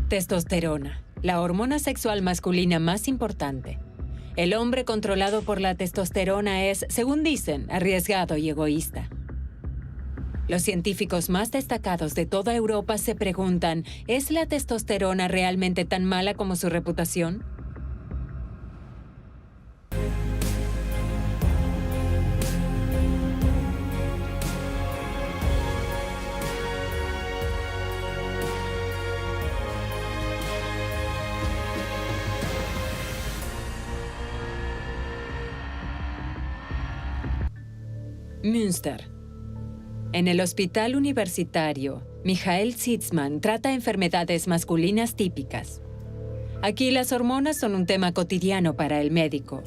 Testosterona, la hormona sexual masculina más importante. El hombre controlado por la testosterona es, según dicen, arriesgado y egoísta. Los científicos más destacados de toda Europa se preguntan, ¿es la testosterona realmente tan mala como su reputación? Münster. En el hospital universitario, Michael Sitzmann trata enfermedades masculinas típicas. Aquí las hormonas son un tema cotidiano para el médico.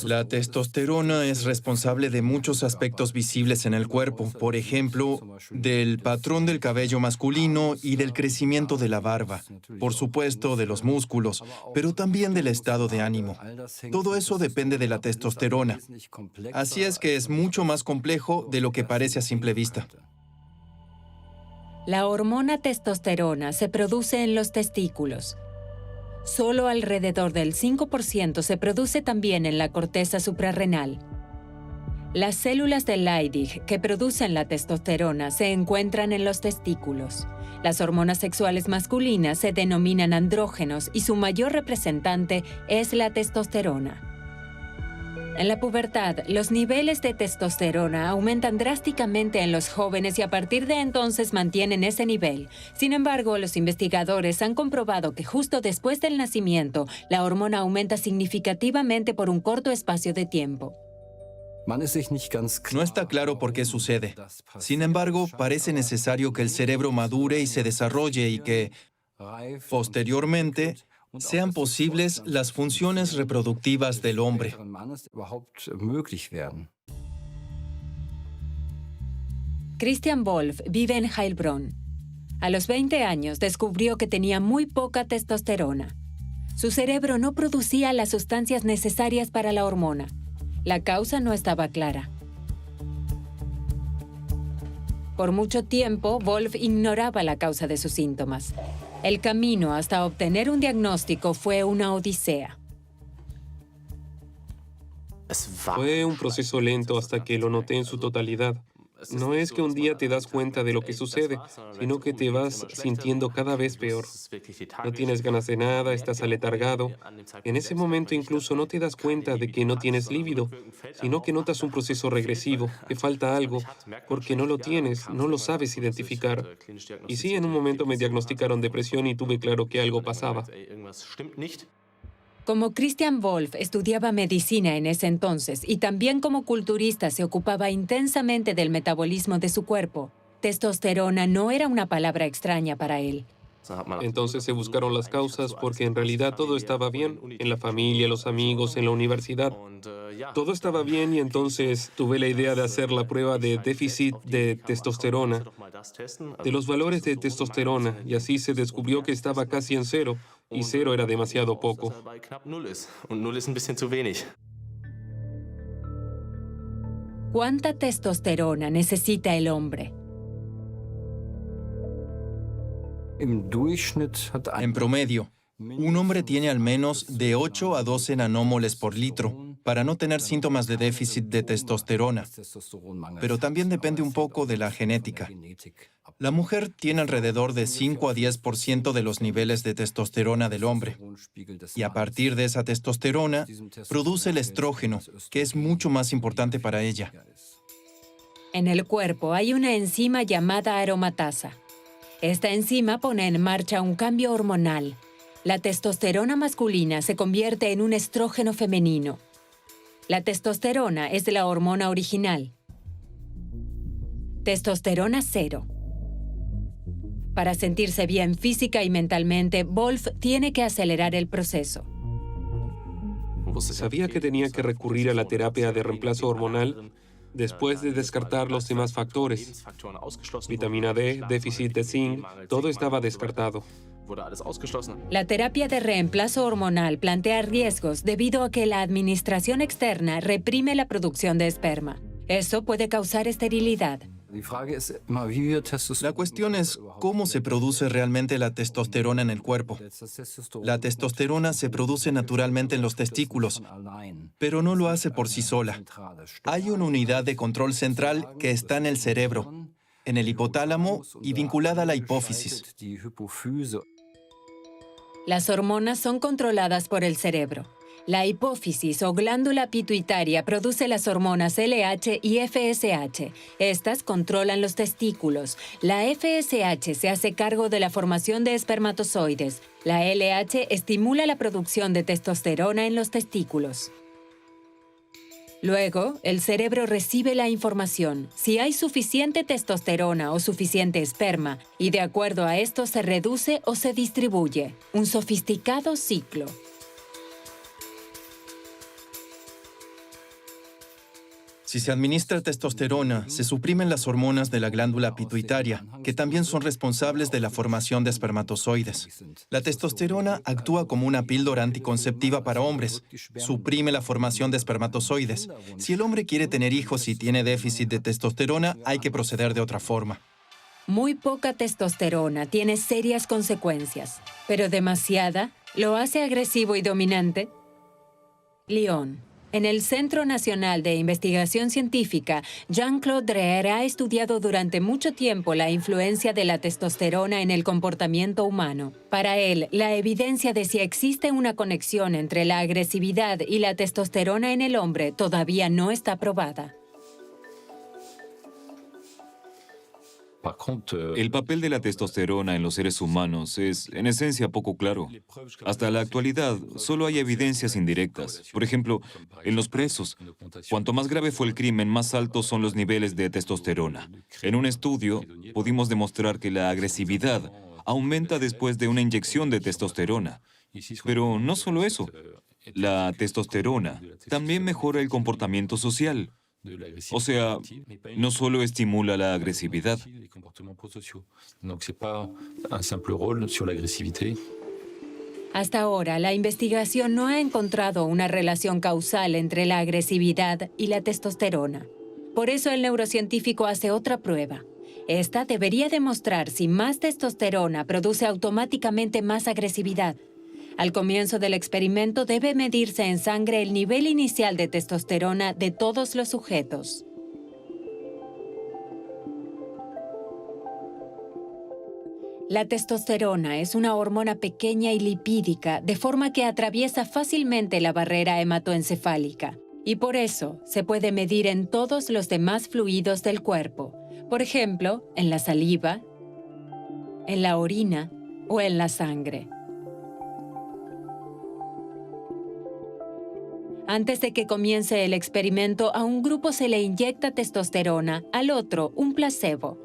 La testosterona es responsable de muchos aspectos visibles en el cuerpo, por ejemplo, del patrón del cabello masculino y del crecimiento de la barba, por supuesto de los músculos, pero también del estado de ánimo. Todo eso depende de la testosterona. Así es que es mucho más complejo de lo que parece a simple vista. La hormona testosterona se produce en los testículos. Solo alrededor del 5% se produce también en la corteza suprarrenal. Las células de Leydig que producen la testosterona se encuentran en los testículos. Las hormonas sexuales masculinas se denominan andrógenos y su mayor representante es la testosterona. En la pubertad, los niveles de testosterona aumentan drásticamente en los jóvenes y a partir de entonces mantienen ese nivel. Sin embargo, los investigadores han comprobado que justo después del nacimiento, la hormona aumenta significativamente por un corto espacio de tiempo. No está claro por qué sucede. Sin embargo, parece necesario que el cerebro madure y se desarrolle y que, posteriormente, sean posibles las funciones reproductivas del hombre. Christian Wolff vive en Heilbronn. A los 20 años descubrió que tenía muy poca testosterona. Su cerebro no producía las sustancias necesarias para la hormona. La causa no estaba clara. Por mucho tiempo, Wolff ignoraba la causa de sus síntomas. El camino hasta obtener un diagnóstico fue una odisea. Fue un proceso lento hasta que lo noté en su totalidad. No es que un día te das cuenta de lo que sucede, sino que te vas sintiendo cada vez peor. No tienes ganas de nada, estás aletargado. En ese momento incluso no te das cuenta de que no tienes líbido, sino que notas un proceso regresivo, que falta algo, porque no lo tienes, no lo sabes identificar. Y sí, en un momento me diagnosticaron depresión y tuve claro que algo pasaba. Como Christian Wolff estudiaba medicina en ese entonces y también como culturista se ocupaba intensamente del metabolismo de su cuerpo, testosterona no era una palabra extraña para él. Entonces se buscaron las causas porque en realidad todo estaba bien, en la familia, los amigos, en la universidad. Todo estaba bien y entonces tuve la idea de hacer la prueba de déficit de testosterona, de los valores de testosterona, y así se descubrió que estaba casi en cero, y cero era demasiado poco. ¿Cuánta testosterona necesita el hombre? En promedio, un hombre tiene al menos de 8 a 12 nanómoles por litro para no tener síntomas de déficit de testosterona, pero también depende un poco de la genética. La mujer tiene alrededor de 5 a 10% de los niveles de testosterona del hombre, y a partir de esa testosterona produce el estrógeno, que es mucho más importante para ella. En el cuerpo hay una enzima llamada aromatasa. Esta enzima pone en marcha un cambio hormonal. La testosterona masculina se convierte en un estrógeno femenino. La testosterona es la hormona original. Testosterona cero. Para sentirse bien física y mentalmente, Wolff tiene que acelerar el proceso. Sabía que tenía que recurrir a la terapia de reemplazo hormonal, Después de descartar los demás factores, vitamina D, déficit de zinc, todo estaba descartado. La terapia de reemplazo hormonal plantea riesgos debido a que la administración externa reprime la producción de esperma. Eso puede causar esterilidad. La cuestión es cómo se produce realmente la testosterona en el cuerpo. La testosterona se produce naturalmente en los testículos, pero no lo hace por sí sola. Hay una unidad de control central que está en el cerebro, en el hipotálamo y vinculada a la hipófisis. Las hormonas son controladas por el cerebro. La hipófisis o glándula pituitaria produce las hormonas LH y FSH. Estas controlan los testículos. La FSH se hace cargo de la formación de espermatozoides. La LH estimula la producción de testosterona en los testículos. Luego, el cerebro recibe la información, si hay suficiente testosterona o suficiente esperma, y de acuerdo a esto se reduce o se distribuye. Un sofisticado ciclo. Si se administra testosterona, se suprimen las hormonas de la glándula pituitaria, que también son responsables de la formación de espermatozoides. La testosterona actúa como una píldora anticonceptiva para hombres. Suprime la formación de espermatozoides. Si el hombre quiere tener hijos y tiene déficit de testosterona, hay que proceder de otra forma. Muy poca testosterona tiene serias consecuencias, pero demasiada lo hace agresivo y dominante. Lyon. En el Centro Nacional de Investigación Científica, Jean-Claude Dreher ha estudiado durante mucho tiempo la influencia de la testosterona en el comportamiento humano. Para él, la evidencia de si existe una conexión entre la agresividad y la testosterona en el hombre todavía no está probada. El papel de la testosterona en los seres humanos es, en esencia, poco claro. Hasta la actualidad, solo hay evidencias indirectas. Por ejemplo, en los presos. Cuanto más grave fue el crimen, más altos son los niveles de testosterona. En un estudio, pudimos demostrar que la agresividad aumenta después de una inyección de testosterona. Pero no solo eso. La testosterona también mejora el comportamiento social. O sea, no solo estimula la agresividad. Hasta ahora, la investigación no ha encontrado una relación causal entre la agresividad y la testosterona. Por eso el neurocientífico hace otra prueba. Esta debería demostrar si más testosterona produce automáticamente más agresividad. Al comienzo del experimento debe medirse en sangre el nivel inicial de testosterona de todos los sujetos. La testosterona es una hormona pequeña y lipídica, de forma que atraviesa fácilmente la barrera hematoencefálica. Y por eso se puede medir en todos los demás fluidos del cuerpo. Por ejemplo, en la saliva, en la orina o en la sangre. Antes de que comience el experimento, a un grupo se le inyecta testosterona, al otro un placebo.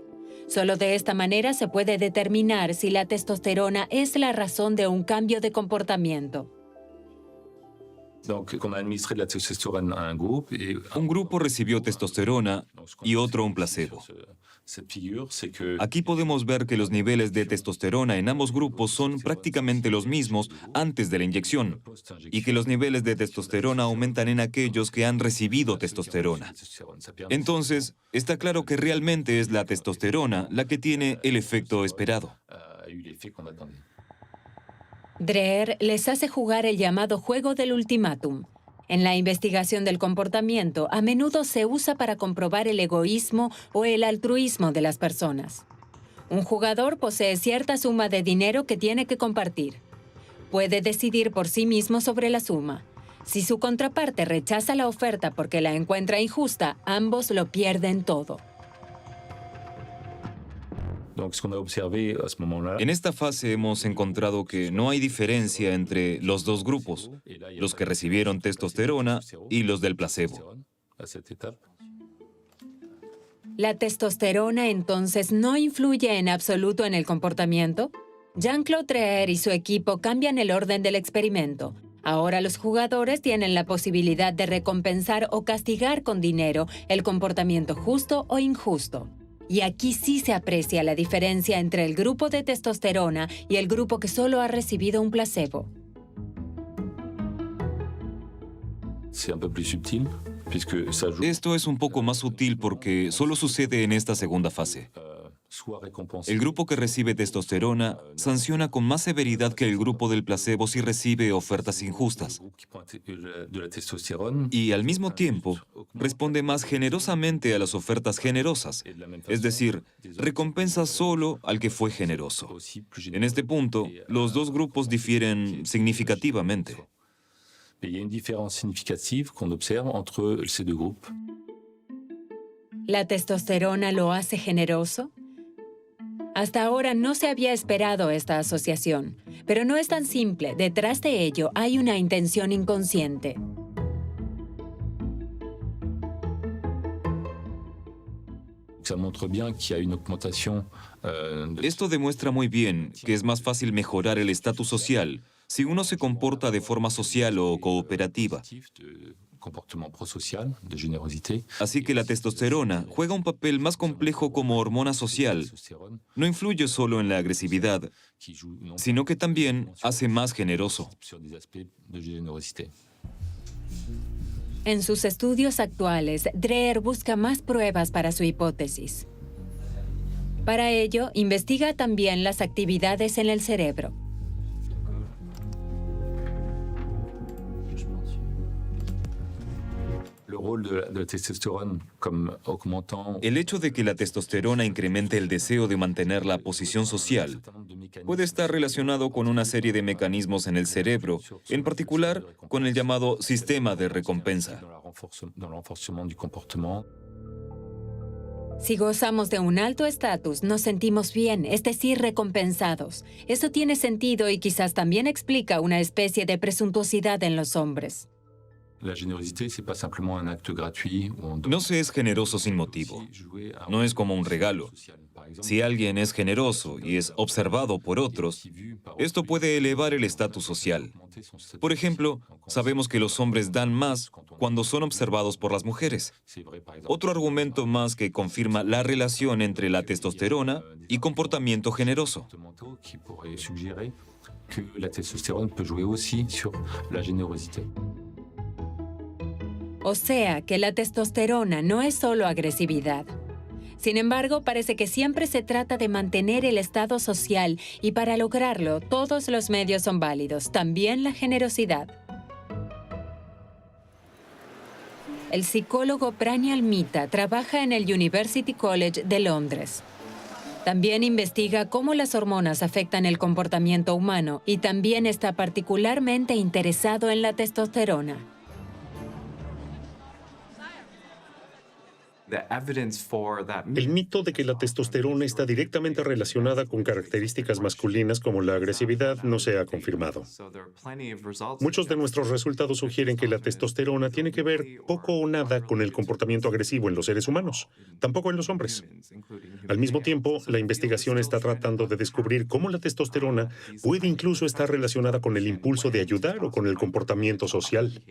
Solo de esta manera se puede determinar si la testosterona es la razón de un cambio de comportamiento. Un grupo recibió testosterona y otro un placebo. Aquí podemos ver que los niveles de testosterona en ambos grupos son prácticamente los mismos antes de la inyección y que los niveles de testosterona aumentan en aquellos que han recibido testosterona. Entonces, está claro que realmente es la testosterona la que tiene el efecto esperado. Dreher les hace jugar el llamado juego del ultimátum. En la investigación del comportamiento, a menudo se usa para comprobar el egoísmo o el altruismo de las personas. Un jugador posee cierta suma de dinero que tiene que compartir. Puede decidir por sí mismo sobre la suma. Si su contraparte rechaza la oferta porque la encuentra injusta, ambos lo pierden todo. En esta fase hemos encontrado que no hay diferencia entre los dos grupos, los que recibieron testosterona y los del placebo. ¿La testosterona entonces no influye en absoluto en el comportamiento? Jean-Claude Dreher y su equipo cambian el orden del experimento. Ahora los jugadores tienen la posibilidad de recompensar o castigar con dinero el comportamiento justo o injusto. Y aquí sí se aprecia la diferencia entre el grupo de testosterona y el grupo que solo ha recibido un placebo. Esto es un poco más sutil porque solo sucede en esta segunda fase. El grupo que recibe testosterona sanciona con más severidad que el grupo del placebo si recibe ofertas injustas. Y al mismo tiempo, responde más generosamente a las ofertas generosas. Es decir, recompensa solo al que fue generoso. En este punto, los dos grupos difieren significativamente. ¿La testosterona lo hace generoso? Hasta ahora no se había esperado esta asociación, pero no es tan simple. Detrás de ello hay una intención inconsciente. Esto demuestra muy bien que es más fácil mejorar el estatus social si uno se comporta de forma social o cooperativa. Así que la testosterona juega un papel más complejo como hormona social. No influye solo en la agresividad, sino que también hace más generoso. En sus estudios actuales, Dreher busca más pruebas para su hipótesis. Para ello, investiga también las actividades en el cerebro. El hecho de que la testosterona incremente el deseo de mantener la posición social puede estar relacionado con una serie de mecanismos en el cerebro, en particular con el llamado sistema de recompensa. Si gozamos de un alto estatus, nos sentimos bien, es decir, recompensados. Eso tiene sentido y quizás también explica una especie de presuntuosidad en los hombres. No se es generoso sin motivo. No es como un regalo. Si alguien es generoso y es observado por otros, esto puede elevar el estatus social. Por ejemplo, sabemos que los hombres dan más cuando son observados por las mujeres. Otro argumento más que confirma la relación entre la testosterona y comportamiento generoso. O sea, que la testosterona no es solo agresividad. Sin embargo, parece que siempre se trata de mantener el estado social y para lograrlo, todos los medios son válidos, también la generosidad. El psicólogo Pranyal Mehta trabaja en el University College de Londres. También investiga cómo las hormonas afectan el comportamiento humano y también está particularmente interesado en la testosterona. El mito de que la testosterona está directamente relacionada con características masculinas como la agresividad no se ha confirmado. Muchos de nuestros resultados sugieren que la testosterona tiene que ver poco o nada con el comportamiento agresivo en los seres humanos, tampoco en los hombres. Al mismo tiempo, la investigación está tratando de descubrir cómo la testosterona puede incluso estar relacionada con el impulso de ayudar o con el comportamiento social.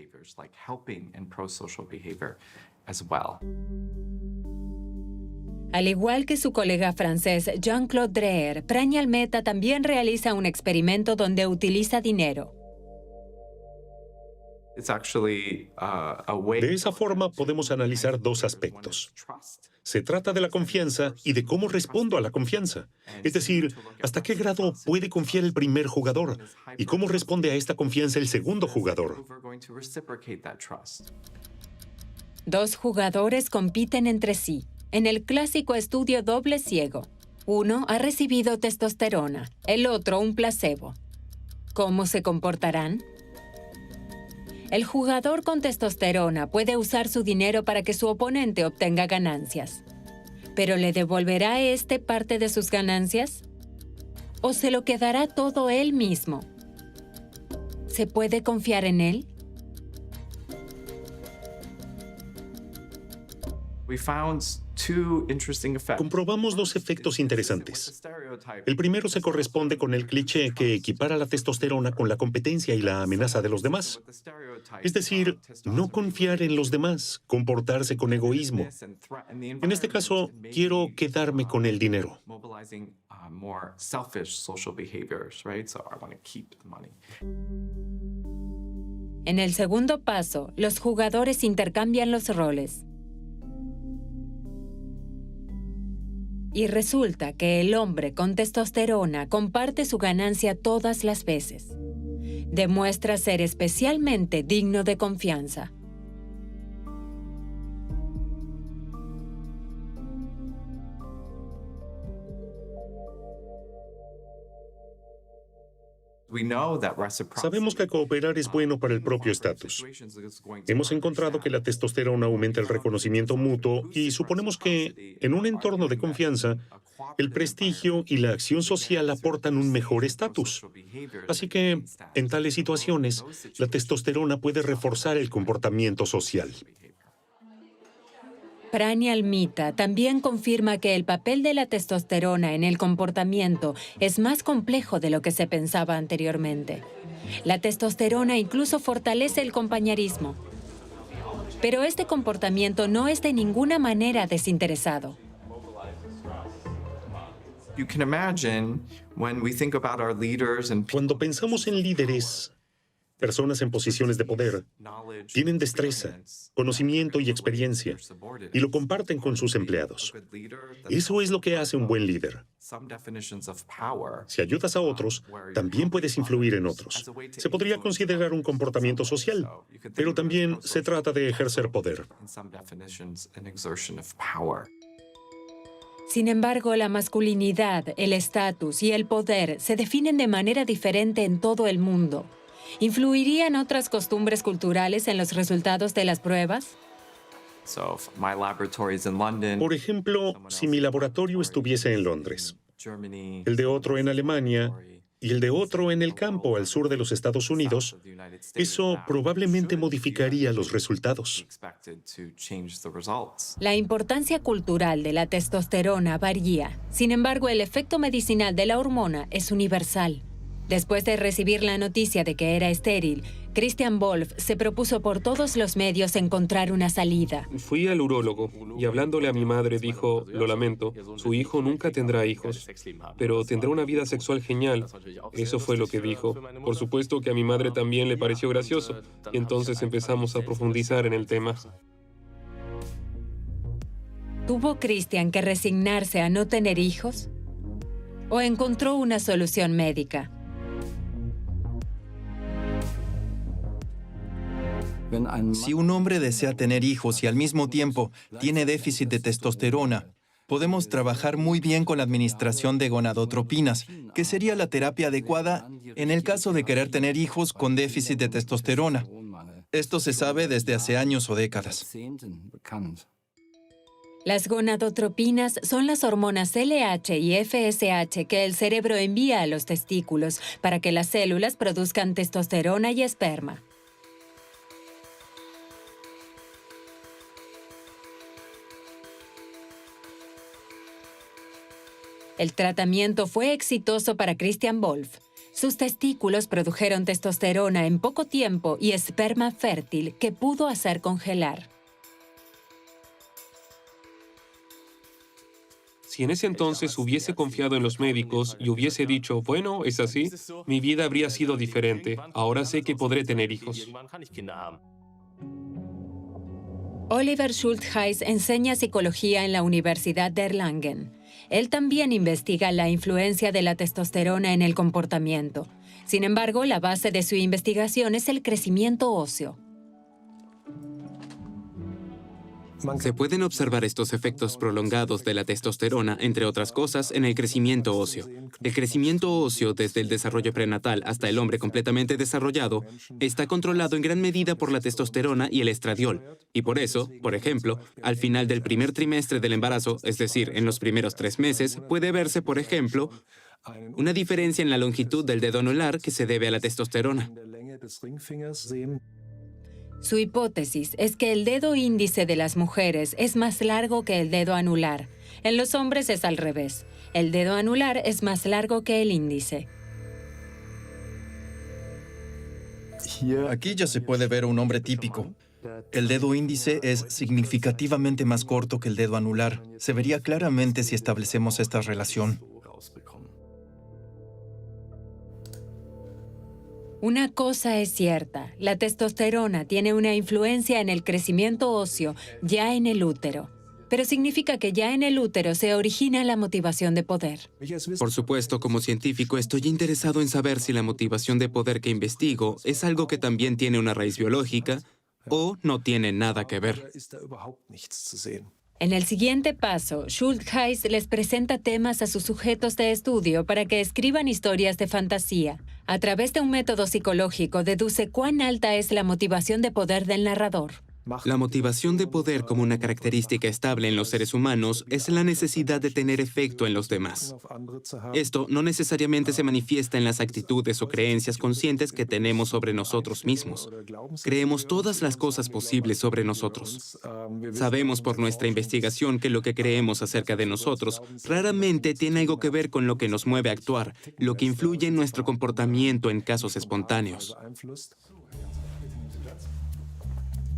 Al igual que su colega francés Jean-Claude Dreher, Pranyal Mehta también realiza un experimento donde utiliza dinero. De esa forma podemos analizar dos aspectos. Se trata de la confianza y de cómo respondo a la confianza. Es decir, hasta qué grado puede confiar el primer jugador y cómo responde a esta confianza el segundo jugador. Dos jugadores compiten entre sí. En el clásico estudio doble ciego, uno ha recibido testosterona, el otro un placebo. ¿Cómo se comportarán? El jugador con testosterona puede usar su dinero para que su oponente obtenga ganancias. ¿Pero le devolverá a este parte de sus ganancias? ¿O se lo quedará todo él mismo? ¿Se puede confiar en él? Comprobamos dos efectos interesantes. El primero se corresponde con el cliché que equipara la testosterona con la competencia y la amenaza de los demás. Es decir, no confiar en los demás, comportarse con egoísmo. En este caso, quiero quedarme con el dinero. En el segundo paso, los jugadores intercambian los roles. Y resulta que el hombre con testosterona comparte su ganancia todas las veces. Demuestra ser especialmente digno de confianza. Sabemos que cooperar es bueno para el propio estatus. Hemos encontrado que la testosterona aumenta el reconocimiento mutuo y suponemos que, en un entorno de confianza, el prestigio y la acción social aportan un mejor estatus. Así que, en tales situaciones, la testosterona puede reforzar el comportamiento social. Pranial Mita también confirma que el papel de la testosterona en el comportamiento es más complejo de lo que se pensaba anteriormente. La testosterona incluso fortalece el compañerismo. Pero este comportamiento no es de ninguna manera desinteresado. Cuando pensamos en líderes, personas en posiciones de poder, tienen destreza, conocimiento y experiencia, y lo comparten con sus empleados. Eso es lo que hace un buen líder. Si ayudas a otros, también puedes influir en otros. Se podría considerar un comportamiento social, pero también se trata de ejercer poder. Sin embargo, la masculinidad, el estatus y el poder se definen de manera diferente en todo el mundo. ¿Influirían otras costumbres culturales en los resultados de las pruebas? Por ejemplo, si mi laboratorio estuviese en Londres, el de otro en Alemania y el de otro en el campo al sur de los Estados Unidos, eso probablemente modificaría los resultados. La importancia cultural de la testosterona varía. Sin embargo, el efecto medicinal de la hormona es universal. Después de recibir la noticia de que era estéril, Christian Wolff se propuso por todos los medios encontrar una salida. Fui al urólogo y hablándole a mi madre dijo, lo lamento, su hijo nunca tendrá hijos, pero tendrá una vida sexual genial. Eso fue lo que dijo. Por supuesto que a mi madre también le pareció gracioso y entonces empezamos a profundizar en el tema. ¿Tuvo Christian que resignarse a no tener hijos? ¿O encontró una solución médica? Si un hombre desea tener hijos y al mismo tiempo tiene déficit de testosterona, podemos trabajar muy bien con la administración de gonadotropinas, que sería la terapia adecuada en el caso de querer tener hijos con déficit de testosterona. Esto se sabe desde hace años o décadas. Las gonadotropinas son las hormonas LH y FSH que el cerebro envía a los testículos para que las células produzcan testosterona y esperma. El tratamiento fue exitoso para Christian Wolff. Sus testículos produjeron testosterona en poco tiempo y esperma fértil que pudo hacer congelar. Si en ese entonces hubiese confiado en los médicos y hubiese dicho, bueno, es así, mi vida habría sido diferente. Ahora sé que podré tener hijos. Oliver Schultheis enseña psicología en la Universidad de Erlangen. Él también investiga la influencia de la testosterona en el comportamiento. Sin embargo, la base de su investigación es el crecimiento óseo. Se pueden observar estos efectos prolongados de la testosterona, entre otras cosas, en el crecimiento óseo. El crecimiento óseo, desde el desarrollo prenatal hasta el hombre completamente desarrollado, está controlado en gran medida por la testosterona y el estradiol. Y por eso, por ejemplo, al final del primer trimestre del embarazo, es decir, en los primeros 3 meses, puede verse, por ejemplo, una diferencia en la longitud del dedo anular que se debe a la testosterona. Su hipótesis es que el dedo índice de las mujeres es más largo que el dedo anular. En los hombres es al revés. El dedo anular es más largo que el índice. Aquí ya se puede ver un hombre típico. El dedo índice es significativamente más corto que el dedo anular. Se vería claramente si establecemos esta relación. Una cosa es cierta, la testosterona tiene una influencia en el crecimiento óseo ya en el útero. Pero significa que ya en el útero se origina la motivación de poder. Por supuesto, como científico, estoy interesado en saber si la motivación de poder que investigo es algo que también tiene una raíz biológica o no tiene nada que ver. En el siguiente paso, Schultheis les presenta temas a sus sujetos de estudio para que escriban historias de fantasía. A través de un método psicológico, deduce cuán alta es la motivación de poder del narrador. La motivación de poder como una característica estable en los seres humanos es la necesidad de tener efecto en los demás. Esto no necesariamente se manifiesta en las actitudes o creencias conscientes que tenemos sobre nosotros mismos. Creemos todas las cosas posibles sobre nosotros. Sabemos por nuestra investigación que lo que creemos acerca de nosotros raramente tiene algo que ver con lo que nos mueve a actuar, lo que influye en nuestro comportamiento en casos espontáneos.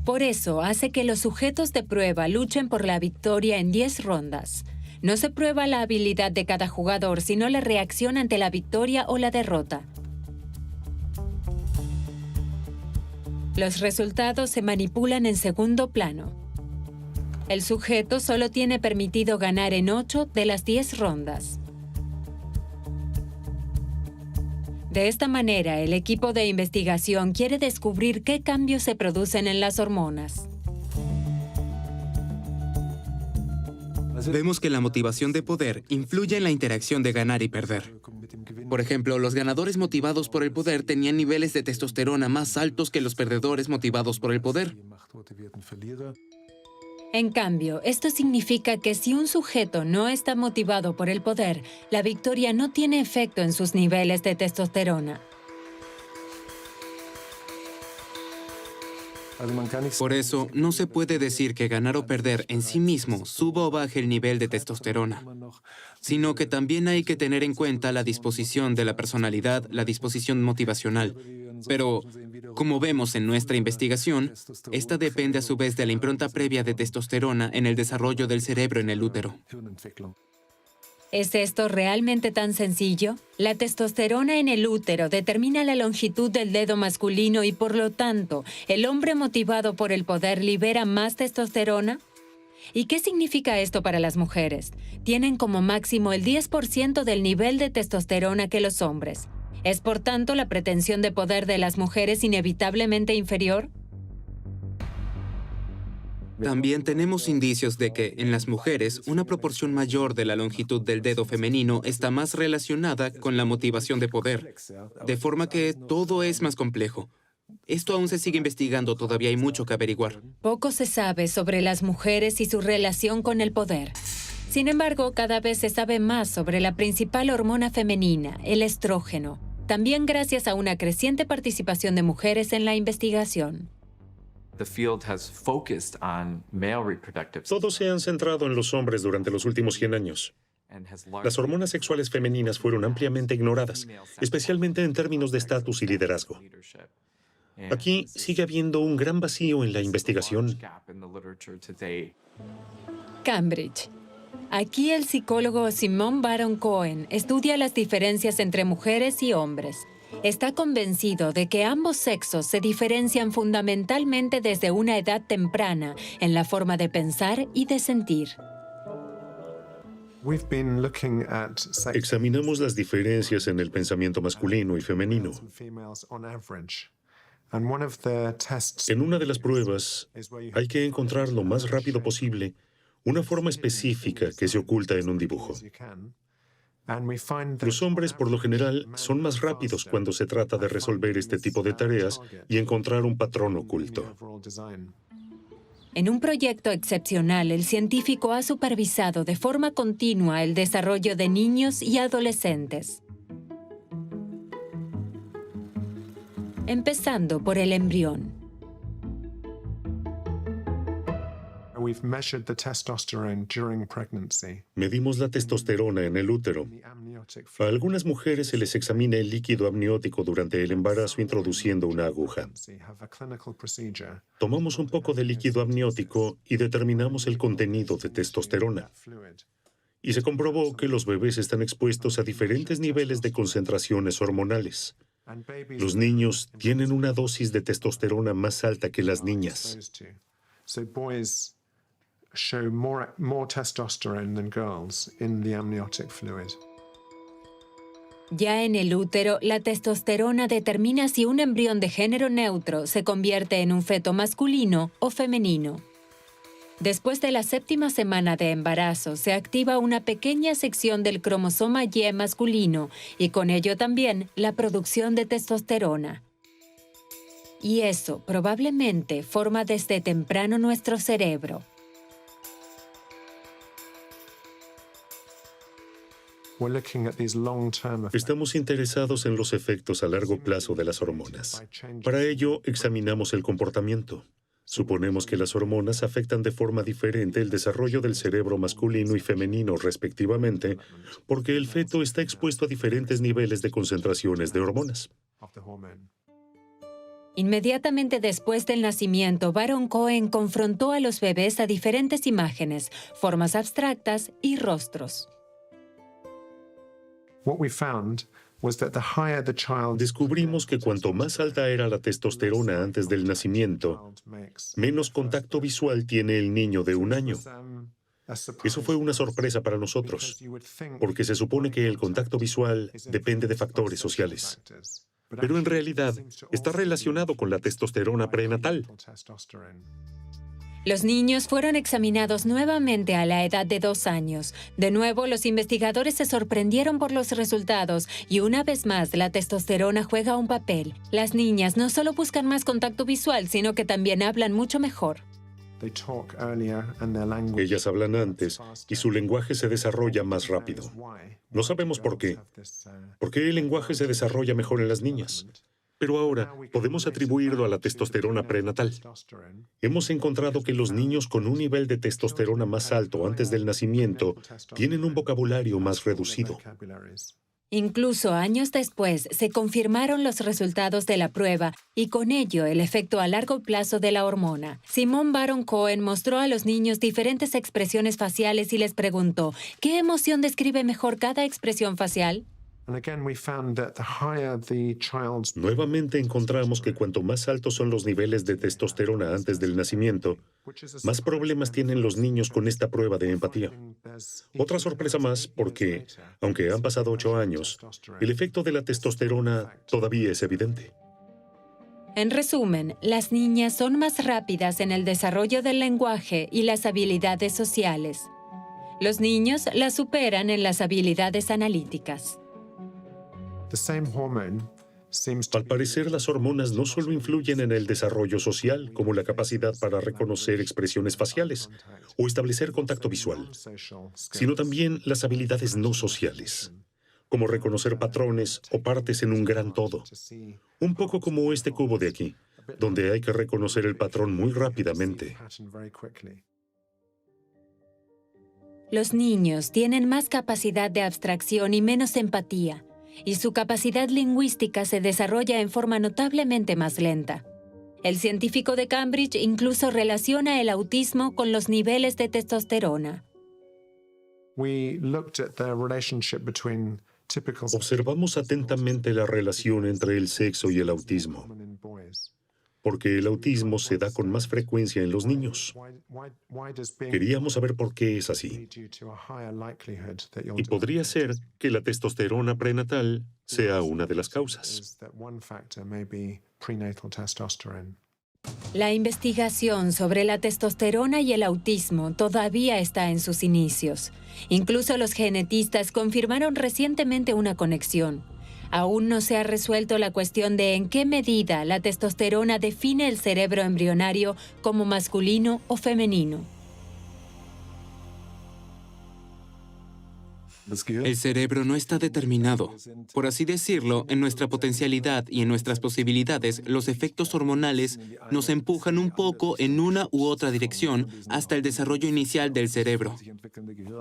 Por eso hace que los sujetos de prueba luchen por la victoria en 10 rondas. No se prueba la habilidad de cada jugador, sino la reacción ante la victoria o la derrota. Los resultados se manipulan en segundo plano. El sujeto solo tiene permitido ganar en 8 de las 10 rondas. De esta manera, el equipo de investigación quiere descubrir qué cambios se producen en las hormonas. Vemos que la motivación de poder influye en la interacción de ganar y perder. Por ejemplo, los ganadores motivados por el poder tenían niveles de testosterona más altos que los perdedores motivados por el poder. En cambio, esto significa que si un sujeto no está motivado por el poder, la victoria no tiene efecto en sus niveles de testosterona. Por eso, no se puede decir que ganar o perder en sí mismo suba o baje el nivel de testosterona, sino que también hay que tener en cuenta la disposición de la personalidad, la disposición motivacional. Pero, como vemos en nuestra investigación, esta depende a su vez de la impronta previa de testosterona en el desarrollo del cerebro en el útero. ¿Es esto realmente tan sencillo? La testosterona en el útero determina la longitud del dedo masculino y, por lo tanto, ¿el hombre motivado por el poder libera más testosterona? ¿Y qué significa esto para las mujeres? Tienen como máximo el 10% del nivel de testosterona que los hombres. ¿Es por tanto la pretensión de poder de las mujeres inevitablemente inferior? También tenemos indicios de que, en las mujeres, una proporción mayor de la longitud del dedo femenino está más relacionada con la motivación de poder, de forma que todo es más complejo. Esto aún se sigue investigando, todavía hay mucho que averiguar. Poco se sabe sobre las mujeres y su relación con el poder. Sin embargo, cada vez se sabe más sobre la principal hormona femenina, el estrógeno, también gracias a una creciente participación de mujeres en la investigación. Todos se han centrado en los hombres durante los últimos 100 años. Las hormonas sexuales femeninas fueron ampliamente ignoradas, especialmente en términos de estatus y liderazgo. Aquí sigue habiendo un gran vacío en la investigación. Cambridge. Aquí el psicólogo Simon Baron Cohen estudia las diferencias entre mujeres y hombres. Está convencido de que ambos sexos se diferencian fundamentalmente desde una edad temprana en la forma de pensar y de sentir. Examinamos las diferencias en el pensamiento masculino y femenino. En una de las pruebas, hay que encontrar lo más rápido posible una forma específica que se oculta en un dibujo. Los hombres, por lo general, son más rápidos cuando se trata de resolver este tipo de tareas y encontrar un patrón oculto. En un proyecto excepcional, el científico ha supervisado de forma continua el desarrollo de niños y adolescentes. Empezando por el embrión. Medimos la testosterona en el útero. A algunas mujeres se les examina el líquido amniótico durante el embarazo introduciendo una aguja. Tomamos un poco de líquido amniótico y determinamos el contenido de testosterona. Y se comprobó que los bebés están expuestos a diferentes niveles de concentraciones hormonales. Los niños tienen una dosis de testosterona más alta que las niñas. Ya en el útero, la testosterona determina si un embrión de género neutro se convierte en un feto masculino o femenino. Después de la 7ª semana de embarazo, se activa una pequeña sección del cromosoma Y masculino y con ello también la producción de testosterona. Y eso probablemente forma desde temprano nuestro cerebro. Estamos interesados en los efectos a largo plazo de las hormonas. Para ello, examinamos el comportamiento. Suponemos que las hormonas afectan de forma diferente el desarrollo del cerebro masculino y femenino, respectivamente, porque el feto está expuesto a diferentes niveles de concentraciones de hormonas. Inmediatamente después del nacimiento, Baron Cohen confrontó a los bebés a diferentes imágenes, formas abstractas y rostros. Descubrimos que cuanto más alta era la testosterona antes del nacimiento, menos contacto visual tiene el niño de 1 año. Eso fue una sorpresa para nosotros, porque se supone que el contacto visual depende de factores sociales. Pero en realidad está relacionado con la testosterona prenatal. Los niños fueron examinados nuevamente a la edad de 2 años. De nuevo, los investigadores se sorprendieron por los resultados y una vez más la testosterona juega un papel. Las niñas no solo buscan más contacto visual, sino que también hablan mucho mejor. Ellas hablan antes y su lenguaje se desarrolla más rápido. No sabemos por qué. ¿Por qué el lenguaje se desarrolla mejor en las niñas? Pero ahora podemos atribuirlo a la testosterona prenatal. Hemos encontrado que los niños con un nivel de testosterona más alto antes del nacimiento tienen un vocabulario más reducido. Incluso años después se confirmaron los resultados de la prueba y con ello el efecto a largo plazo de la hormona. Simone Baron Cohen mostró a los niños diferentes expresiones faciales y les preguntó, ¿qué emoción describe mejor cada expresión facial? Nuevamente encontramos que cuanto más altos son los niveles de testosterona antes del nacimiento, más problemas tienen los niños con esta prueba de empatía. Otra sorpresa más porque, aunque han pasado 8 años, el efecto de la testosterona todavía es evidente. En resumen, las niñas son más rápidas en el desarrollo del lenguaje y las habilidades sociales. Los niños las superan en las habilidades analíticas. Al parecer, las hormonas no solo influyen en el desarrollo social, como la capacidad para reconocer expresiones faciales o establecer contacto visual, sino también las habilidades no sociales, como reconocer patrones o partes en un gran todo. Un poco como este cubo de aquí, donde hay que reconocer el patrón muy rápidamente. Los niños tienen más capacidad de abstracción y menos empatía, y su capacidad lingüística se desarrolla en forma notablemente más lenta. El científico de Cambridge incluso relaciona el autismo con los niveles de testosterona. Observamos atentamente la relación entre el sexo y el autismo, porque el autismo se da con más frecuencia en los niños. Queríamos saber por qué es así. Y podría ser que la testosterona prenatal sea una de las causas. La investigación sobre la testosterona y el autismo todavía está en sus inicios. Incluso los genetistas confirmaron recientemente una conexión. Aún no se ha resuelto la cuestión de en qué medida la testosterona define el cerebro embrionario como masculino o femenino. El cerebro no está determinado. Por así decirlo, en nuestra potencialidad y en nuestras posibilidades, los efectos hormonales nos empujan un poco en una u otra dirección hasta el desarrollo inicial del cerebro.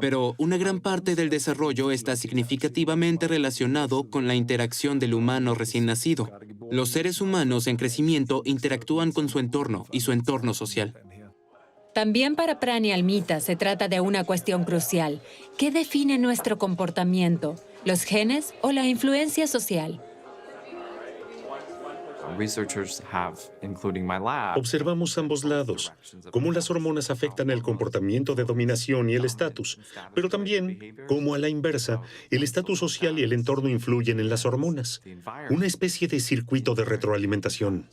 Pero una gran parte del desarrollo está significativamente relacionado con la interacción del humano recién nacido. Los seres humanos en crecimiento interactúan con su entorno y su entorno social. También para Pranial Mita se trata de una cuestión crucial. ¿Qué define nuestro comportamiento? ¿Los genes o la influencia social? Observamos ambos lados, cómo las hormonas afectan el comportamiento de dominación y el estatus, pero también cómo a la inversa, el estatus social y el entorno influyen en las hormonas. Una especie de circuito de retroalimentación.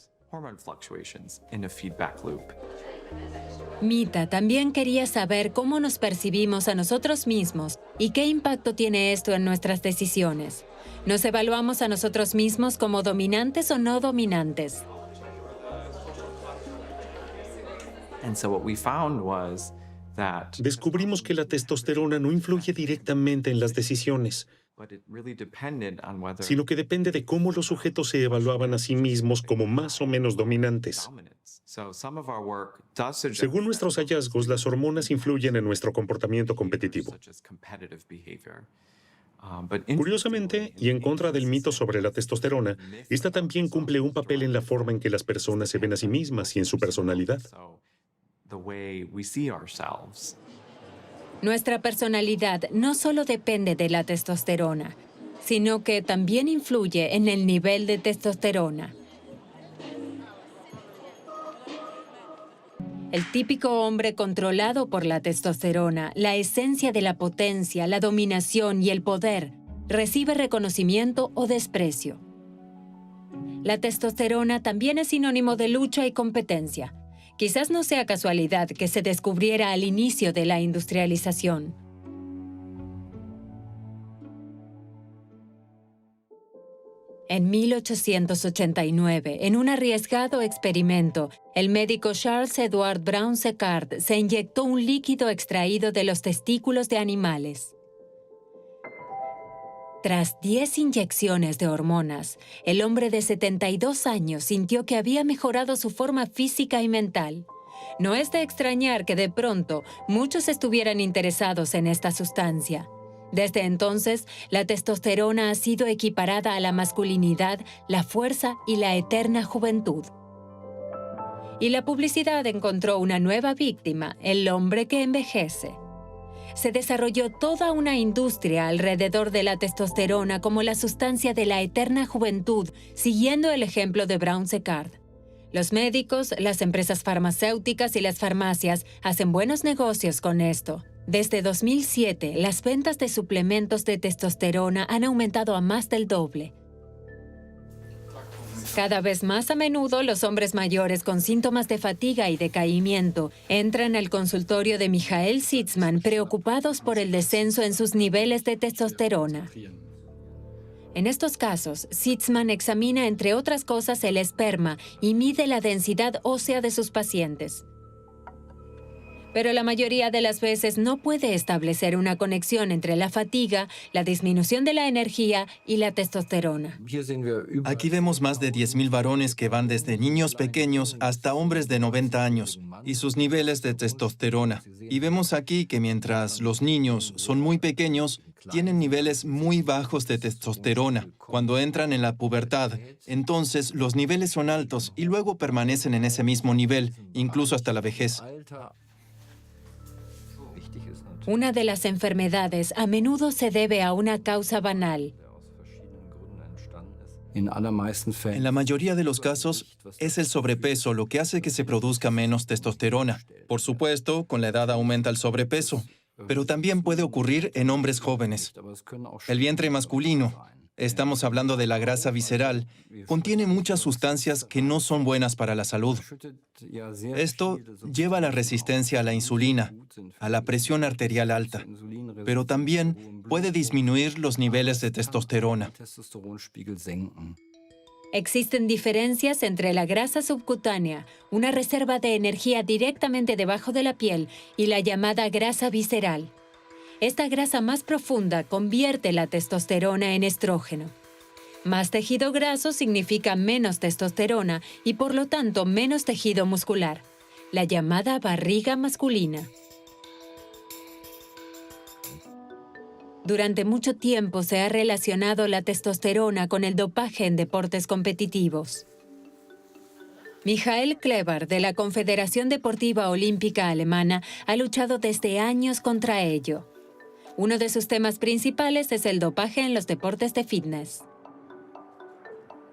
Mita también quería saber cómo nos percibimos a nosotros mismos y qué impacto tiene esto en nuestras decisiones. ¿Nos evaluamos a nosotros mismos como dominantes o no dominantes? Descubrimos que la testosterona no influye directamente en las decisiones, sino que depende de cómo los sujetos se evaluaban a sí mismos como más o menos dominantes. Según nuestros hallazgos, las hormonas influyen en nuestro comportamiento competitivo. Curiosamente, y en contra del mito sobre la testosterona, esta también cumple un papel en la forma en que las personas se ven a sí mismas y en su personalidad. Nuestra personalidad no solo depende de la testosterona, sino que también influye en el nivel de testosterona. El típico hombre controlado por la testosterona, la esencia de la potencia, la dominación y el poder, recibe reconocimiento o desprecio. La testosterona también es sinónimo de lucha y competencia. Quizás no sea casualidad que se descubriera al inicio de la industrialización. En 1889, en un arriesgado experimento, el médico Charles Edward Brown-Séquard se inyectó un líquido extraído de los testículos de animales. Tras 10 inyecciones de hormonas, el hombre de 72 años sintió que había mejorado su forma física y mental. No es de extrañar que de pronto muchos estuvieran interesados en esta sustancia. Desde entonces, la testosterona ha sido equiparada a la masculinidad, la fuerza y la eterna juventud. Y la publicidad encontró una nueva víctima, el hombre que envejece. Se desarrolló toda una industria alrededor de la testosterona como la sustancia de la eterna juventud, siguiendo el ejemplo de Brown-Séquard. Los médicos, las empresas farmacéuticas y las farmacias hacen buenos negocios con esto. Desde 2007, las ventas de suplementos de testosterona han aumentado a más del doble. Cada vez más a menudo, los hombres mayores con síntomas de fatiga y decaimiento entran al consultorio de Michael Sitzman preocupados por el descenso en sus niveles de testosterona. En estos casos, Sitzman examina, entre otras cosas, el esperma y mide la densidad ósea de sus pacientes. Pero la mayoría de las veces no puede establecer una conexión entre la fatiga, la disminución de la energía y la testosterona. Aquí vemos más de 10.000 varones que van desde niños pequeños hasta hombres de 90 años y sus niveles de testosterona. Y vemos aquí que mientras los niños son muy pequeños, tienen niveles muy bajos de testosterona. Cuando entran en la pubertad, entonces los niveles son altos y luego permanecen en ese mismo nivel, incluso hasta la vejez. Una de las enfermedades a menudo se debe a una causa banal. En la mayoría de los casos, es el sobrepeso lo que hace que se produzca menos testosterona. Por supuesto, con la edad aumenta el sobrepeso, pero también puede ocurrir en hombres jóvenes. El vientre masculino, estamos hablando de la grasa visceral, contiene muchas sustancias que no son buenas para la salud. Esto lleva a la resistencia a la insulina, a la presión arterial alta, pero también puede disminuir los niveles de testosterona. Existen diferencias entre la grasa subcutánea, una reserva de energía directamente debajo de la piel, y la llamada grasa visceral. Esta grasa más profunda convierte la testosterona en estrógeno. Más tejido graso significa menos testosterona y por lo tanto menos tejido muscular, la llamada barriga masculina. Durante mucho tiempo se ha relacionado la testosterona con el dopaje en deportes competitivos. Michael Kleber, de la Confederación Deportiva Olímpica Alemana, ha luchado desde años contra ello. Uno de sus temas principales es el dopaje en los deportes de fitness.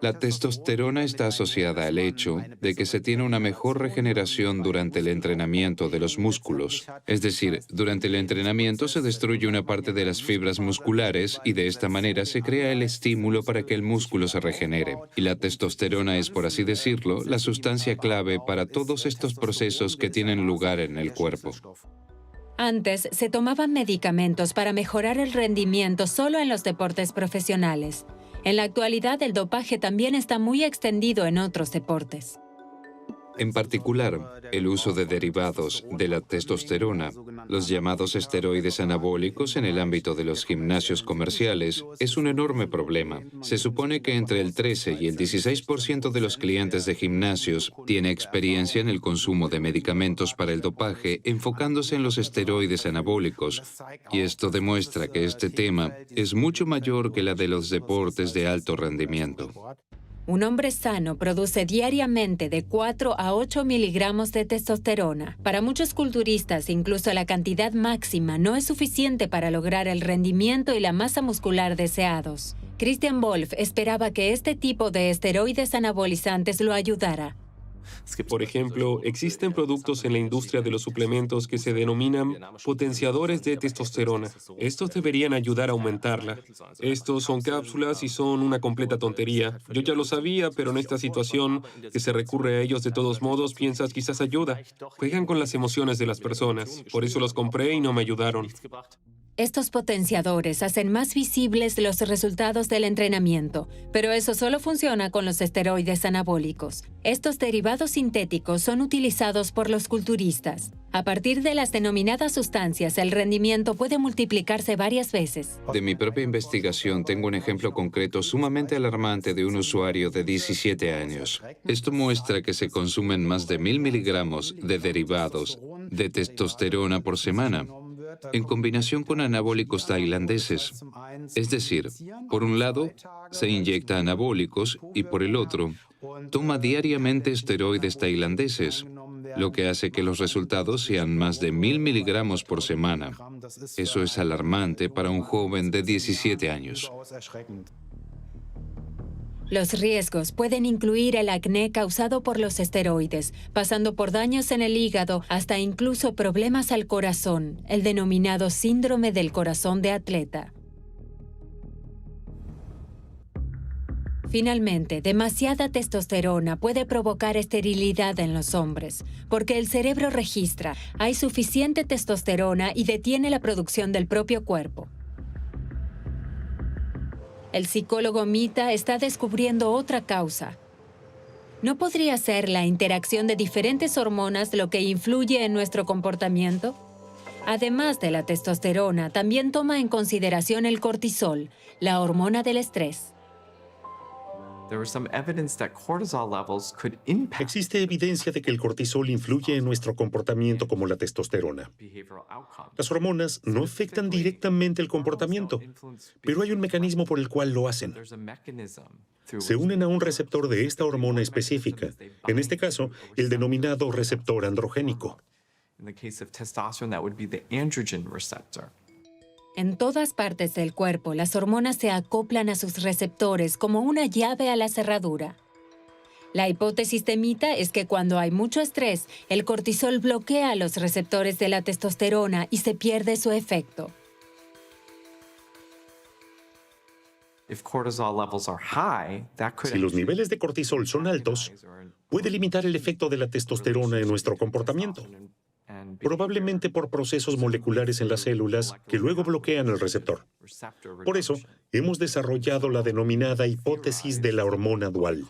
La testosterona está asociada al hecho de que se tiene una mejor regeneración durante el entrenamiento de los músculos. Es decir, durante el entrenamiento se destruye una parte de las fibras musculares y de esta manera se crea el estímulo para que el músculo se regenere. Y la testosterona es, por así decirlo, la sustancia clave para todos estos procesos que tienen lugar en el cuerpo. Antes se tomaban medicamentos para mejorar el rendimiento solo en los deportes profesionales. En la actualidad, el dopaje también está muy extendido en otros deportes. En particular, el uso de derivados de la testosterona, los llamados esteroides anabólicos en el ámbito de los gimnasios comerciales, es un enorme problema. Se supone que entre el 13 y el 16% de los clientes de gimnasios tiene experiencia en el consumo de medicamentos para el dopaje enfocándose en los esteroides anabólicos, y esto demuestra que este tema es mucho mayor que la de los deportes de alto rendimiento. Un hombre sano produce diariamente de 4 a 8 miligramos de testosterona. Para muchos culturistas, incluso la cantidad máxima no es suficiente para lograr el rendimiento y la masa muscular deseados. Christian Wolf esperaba que este tipo de esteroides anabolizantes lo ayudara. Por ejemplo, existen productos en la industria de los suplementos que se denominan potenciadores de testosterona. Estos deberían ayudar a aumentarla. Estos son cápsulas y son una completa tontería. Yo ya lo sabía, pero en esta situación que se recurre a ellos de todos modos, piensas quizás ayuda. Juegan con las emociones de las personas. Por eso los compré y no me ayudaron. Estos potenciadores hacen más visibles los resultados del entrenamiento, pero eso solo funciona con los esteroides anabólicos. Estos derivados sintéticos son utilizados por los culturistas. A partir de las denominadas sustancias, el rendimiento puede multiplicarse varias veces. De mi propia investigación tengo un ejemplo concreto sumamente alarmante de un usuario de 17 años. Esto muestra que se consumen más de 1000 miligramos de derivados de testosterona por semana, en combinación con anabólicos tailandeses. Es decir, por un lado, se inyecta anabólicos y por el otro, toma diariamente esteroides tailandeses, lo que hace que los resultados sean más de 1000 miligramos por semana. Eso es alarmante para un joven de 17 años. Los riesgos pueden incluir el acné causado por los esteroides, pasando por daños en el hígado hasta incluso problemas al corazón, el denominado síndrome del corazón de atleta. Finalmente, demasiada testosterona puede provocar esterilidad en los hombres, porque el cerebro registra, hay suficiente testosterona y detiene la producción del propio cuerpo. El psicólogo Mita está descubriendo otra causa. ¿No podría ser la interacción de diferentes hormonas lo que influye en nuestro comportamiento? Además de la testosterona, también toma en consideración el cortisol, la hormona del estrés. Existe evidencia de que el cortisol influye en nuestro comportamiento como la testosterona. Las hormonas no afectan directamente el comportamiento, pero hay un mecanismo por el cual lo hacen. Se unen a un receptor de esta hormona específica, en este caso, el denominado receptor androgénico. En todas partes del cuerpo, las hormonas se acoplan a sus receptores como una llave a la cerradura. La hipótesis de Mita es que cuando hay mucho estrés, el cortisol bloquea los receptores de la testosterona y se pierde su efecto. Si los niveles de cortisol son altos, puede limitar el efecto de la testosterona en nuestro comportamiento, probablemente por procesos moleculares en las células que luego bloquean el receptor. Por eso, hemos desarrollado la denominada hipótesis de la hormona dual.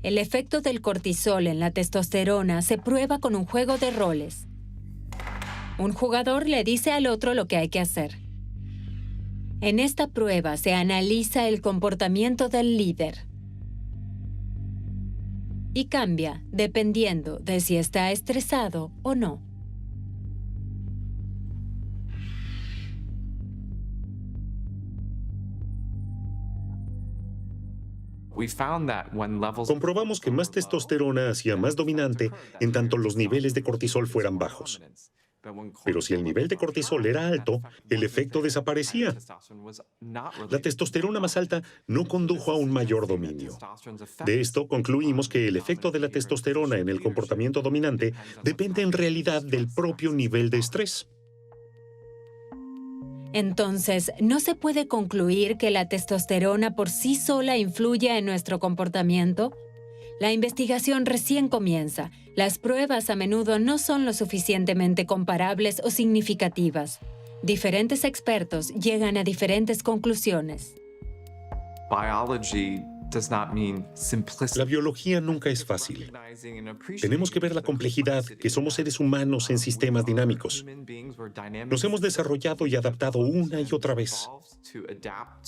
El efecto del cortisol en la testosterona se prueba con un juego de roles. Un jugador le dice al otro lo que hay que hacer. En esta prueba se analiza el comportamiento del líder y cambia dependiendo de si está estresado o no. Comprobamos que más testosterona hacía más dominante en tanto los niveles de cortisol fueran bajos. Pero si el nivel de cortisol era alto, el efecto desaparecía. La testosterona más alta no condujo a un mayor dominio. De esto concluimos que el efecto de la testosterona en el comportamiento dominante depende en realidad del propio nivel de estrés. Entonces, ¿no se puede concluir que la testosterona por sí sola influye en nuestro comportamiento? La investigación recién comienza. Las pruebas a menudo no son lo suficientemente comparables o significativas. Diferentes expertos llegan a diferentes conclusiones. La biología nunca es fácil. Tenemos que ver la complejidad, que somos seres humanos en sistemas dinámicos. Nos hemos desarrollado y adaptado una y otra vez.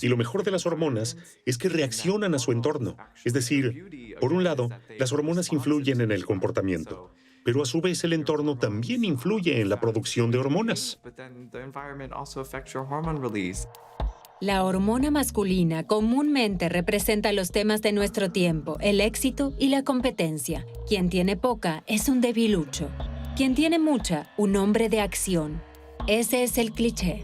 Y lo mejor de las hormonas es que reaccionan a su entorno. Es decir, por un lado, las hormonas influyen en el comportamiento, pero a su vez el entorno también influye en la producción de hormonas. La hormona masculina comúnmente representa los temas de nuestro tiempo, el éxito y la competencia. Quien tiene poca es un debilucho. Quien tiene mucha, un hombre de acción. Ese es el cliché.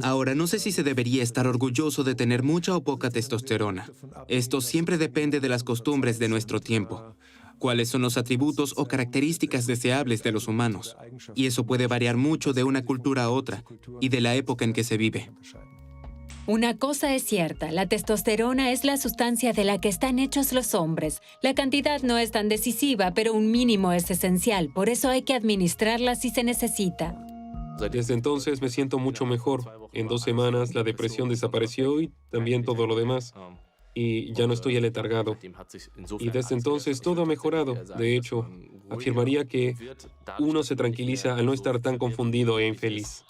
Ahora, no sé si se debería estar orgulloso de tener mucha o poca testosterona. Esto siempre depende de las costumbres de nuestro tiempo. Cuáles son los atributos o características deseables de los humanos. Y eso puede variar mucho de una cultura a otra y de la época en que se vive. Una cosa es cierta, la testosterona es la sustancia de la que están hechos los hombres. La cantidad no es tan decisiva, pero un mínimo es esencial, por eso hay que administrarla si se necesita. Desde entonces me siento mucho mejor. En 2 semanas la depresión desapareció y también todo lo demás. Y ya no estoy aletargado. Y desde entonces todo ha mejorado. De hecho, afirmaría que uno se tranquiliza al no estar tan confundido e infeliz.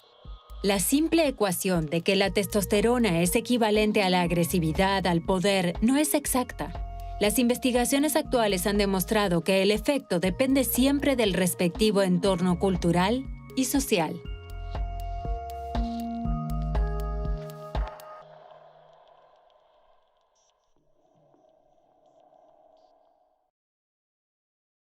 La simple ecuación de que la testosterona es equivalente a la agresividad, al poder, no es exacta. Las investigaciones actuales han demostrado que el efecto depende siempre del respectivo entorno cultural y social.